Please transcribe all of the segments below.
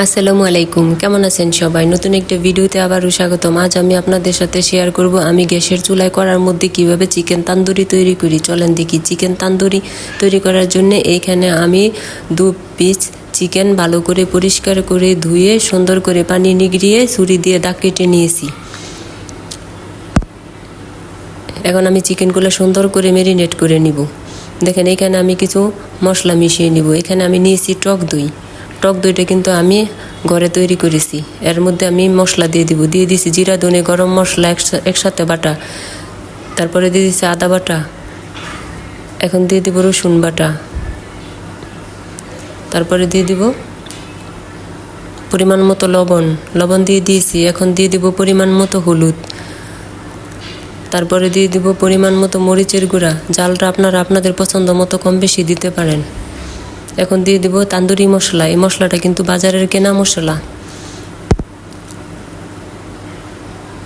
আসসালামু আলাইকুম, কেমন আছেন সবাই? নতুন একটা ভিডিওতে আবারও স্বাগতম। আজ আমি আপনাদের সাথে শেয়ার করব আমি গ্যাসের চুলায় করার মধ্যে কিভাবে চিকেন তান্দুরি তৈরি করি। চলেন দেখি। চিকেন তান্দুরি তৈরি করার জন্য এইখানে আমি 2 পিস চিকেন ভালো করে পরিষ্কার করে ধুয়ে সুন্দর করে পানি নিগড়িয়ে ছুরি দিয়ে দাগ কেটে নিয়েছি। এখন আমি চিকেনগুলো সুন্দর করে ম্যারিনেট করে নিব। দেখেন এখানে আমি কিছু মশলা মিশিয়ে নিব। এখানে আমি নিয়েছি টক দইটা কিন্তু আমি ঘরে তৈরি করেছি। এর মধ্যে আমি মশলা দিয়ে দিয়েছি জিরা ধনে গরম মশলা একসাথে বাটা, তারপরে দিয়ে দিচ্ছি আদা বাটা, এখন দিয়ে দিব রসুন বাটা, তারপরে দিয়ে দিব পরিমাণ মতো লবণ দিয়ে দিয়েছি। এখন দিয়ে দিব পরিমাণ মতো হলুদ, তারপরে দিয়ে দিব পরিমাণ মতো মরিচের গুঁড়া। জালটা আপনারা আপনাদের পছন্দ মতো কম বেশি দিতে পারেন। এখন দিয়ে দিব তান্দুরি মশলা। এই মশলাটা কিন্তু বাজারের কেনা মশলা।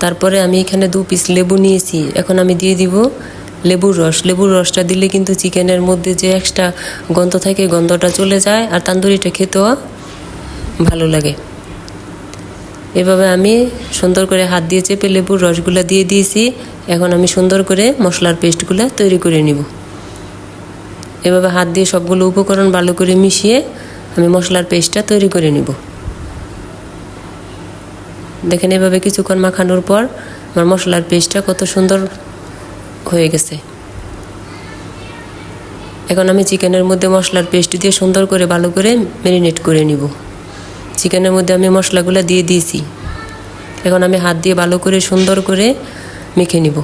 তারপরে আমি এখানে 2 পিস লেবু নিয়েছি। এখন আমি দিয়ে দিব লেবুর রসটা দিলে কিন্তু চিকেনের মধ্যে যে এক্সট্রা গন্ধ থাকে গন্ধটা চলে যায় আর তান্দুরিটা খেতেও ভালো লাগে। এভাবে আমি সুন্দর করে হাত দিয়ে চেপে লেবুর রসগুলো দিয়ে দিয়েছি। এখন আমি সুন্দর করে মশলার পেস্টগুলো তৈরি করে নিব। এভাবে হাত দিয়ে সবগুলো উপকরণ ভালো করে মিশিয়ে আমি মশলার পেস্টটা তৈরি করে নিব। দেখেন এভাবে কিছুক্ষণ মাখানোর পর আমার মশলার পেস্টটা কত সুন্দর হয়ে গেছে। এখন আমি চিকেনের মধ্যে মশলার পেস্ট দিয়ে সুন্দর করে ভালো করে ম্যারিনেট করে নিব। চিকেনের মধ্যে আমি মশলাগুলো দিয়ে দিয়েছি। এখন আমি হাত দিয়ে ভালো করে সুন্দর করে মেখে নিব,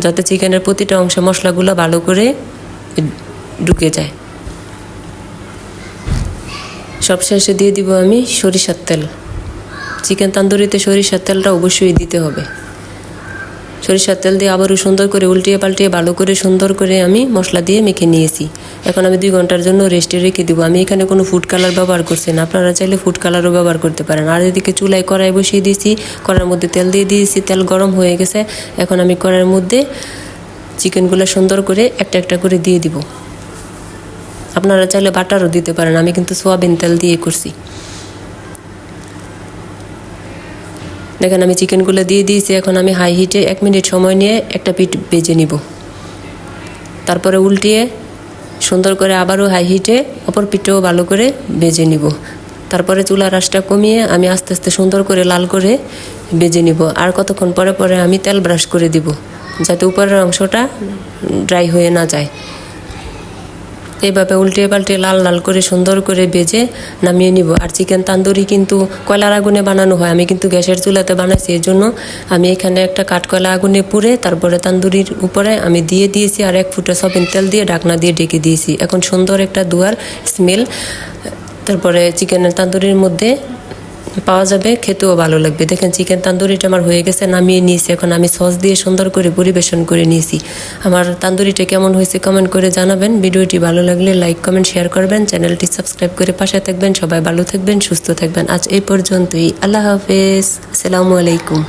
যাতে চিকেনের প্রতিটা অংশে মশলাগুলো ভালো করে ঢুকে যায়। সবশেষে দিয়ে দিব আমি সরিষার তেল। চিকেন তান্দুরিতে সরিষার তেলটা অবশ্যই দিতে হবে। সরিষার তেল দিয়ে আবারও সুন্দর করে উল্টিয়ে পাল্টিয়ে ভালো করে সুন্দর করে আমি মশলা দিয়ে মেখে নিয়েছি। এখন আমি 2 ঘন্টার জন্য রেস্টে রেখে দিব। আমি এখানে কোনো ফুড কালার ব্যবহার করছি না, আপনারা চাইলে ফুড কালারও ব্যবহার করতে পারেন। আর এদিকে চুলায় কড়াই বসিয়ে দিয়েছি, কড়াইয়ের মধ্যে তেল দিয়ে দিয়েছি, তেল গরম হয়ে গেছে। এখন আমি কড়াইয়ের মধ্যে চিকেনগুলো সুন্দর করে একটা করে দিয়ে দিব। আপনারা চাইলে বাটারও দিতে পারেন, আমি কিন্তু সোয়াবিন তেল দিয়ে করছি। দেখেন আমি চিকেনগুলো দিয়ে দিয়েছি। এখন আমি হাই হিটে 1 মিনিট সময় নিয়ে একটা পিঠ ভেজে নিব। তারপরে উল্টিয়ে সুন্দর করে আবারও হাই হিটে অপর পিঠটাও ভালো করে ভেজে নিব। তারপরে চুলার আঁচটা কমিয়ে আমি আস্তে আস্তে সুন্দর করে লাল করে ভেজে নিব। আর কতক্ষণ পরে আমি তেল ব্রাশ করে দিব, যাতে উপরের অংশটা ড্রাই হয়ে না যায়। এইভাবে উল্টে পাল্টে লাল করে সুন্দর করে ভেজে নামিয়ে নিব। আর চিকেন তান্দুরি কিন্তু কয়লার আগুনে বানানো হয়, আমি কিন্তু গ্যাসের চুলাতে বানাইছি। এর জন্য আমি এখানে একটা কাঠকয়লা আগুনে পুড়ে তারপরে তান্দুরির উপরে আমি দিয়ে দিয়েছি আর 1 ফুটা সয়াবিন তেল দিয়ে ঢাকনা দিয়ে ঢেকে দিয়েছি। এখন সুন্দর একটা ধোঁয়ার স্মেল তারপরে চিকেনের তান্দুরির মধ্যে পাওয়া যাবে, খেতেও ভালো লাগবে। দেখেন চিকেন তান্দুরিটা আমার হয়ে গেছে, নামিয়ে নিয়েছি। এখন আমি সস দিয়ে সুন্দর করে পরিবেশন করে নিয়েছি। আমার তান্দুরিটা কেমন হয়েছে কমেন্ট করে জানাবেন। ভিডিওটি ভালো লাগলে লাইক কমেন্ট শেয়ার করবেন, চ্যানেলটি সাবস্ক্রাইব করে পাশে থাকবেন। সবাই ভালো থাকবেন, সুস্থ থাকবেন। আজ এই পর্যন্তই। আল্লাহ হাফেজ, আসসালামু আলাইকুম।